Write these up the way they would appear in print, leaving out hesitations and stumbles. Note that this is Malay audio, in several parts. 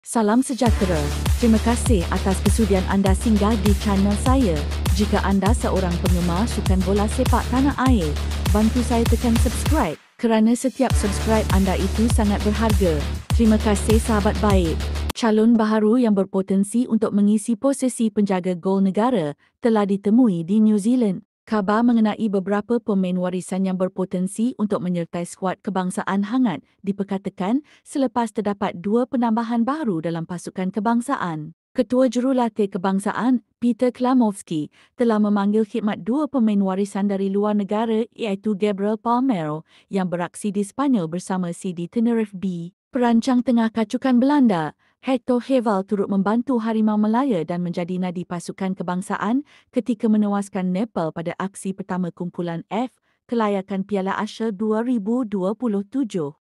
Salam sejahtera. Terima kasih atas kesudian anda singgah di channel saya. Jika anda seorang penggemar sukan bola sepak tanah air, bantu saya tekan subscribe kerana setiap subscribe anda itu sangat berharga. Terima kasih sahabat baik. Calon baharu yang berpotensi untuk mengisi posisi penjaga gol negara telah ditemui di New Zealand. Khabar mengenai beberapa pemain warisan yang berpotensi untuk menyertai skuad kebangsaan hangat diperkatakan selepas terdapat dua penambahan baru dalam pasukan kebangsaan. Ketua Jurulatih Kebangsaan, Peter Klamovski, telah memanggil khidmat dua pemain warisan dari luar negara iaitu Gabriel Palmeiro yang beraksi di Sepanyol bersama CD Tenerife B. Perancang tengah kacukan Belanda, Hector Heval turut membantu Harimau Melaya dan menjadi nadi pasukan kebangsaan ketika menewaskan Nepal pada aksi pertama kumpulan F kelayakan Piala Asia 2027.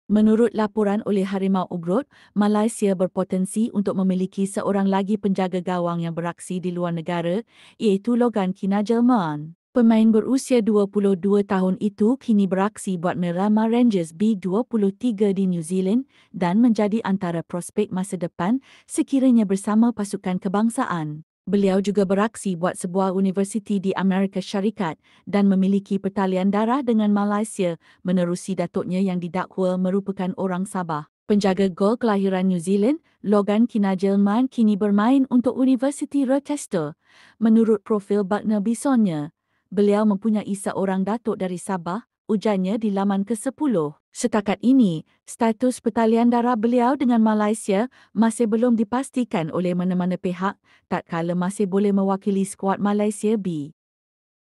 Menurut laporan oleh Harimau Ugrod, Malaysia berpotensi untuk memiliki seorang lagi penjaga gawang yang beraksi di luar negara iaitu Logan Kinajelman. Pemain berusia 22 tahun itu kini beraksi buat Miramar Rangers B23 di New Zealand dan menjadi antara prospek masa depan sekiranya bersama pasukan kebangsaan. Beliau juga beraksi buat sebuah universiti di Amerika Syarikat dan memiliki pertalian darah dengan Malaysia menerusi datuknya yang didakwa merupakan orang Sabah. Penjaga gol kelahiran New Zealand, Logan Kinajelman kini bermain untuk Universiti Rochester. Menurut profil Buckner Bisonnya, beliau mempunyai seorang datuk dari Sabah, ujarnya di laman ke-10. Setakat ini, status pertalian darah beliau dengan Malaysia masih belum dipastikan oleh mana-mana pihak, tak kala masih boleh mewakili skuad Malaysia B.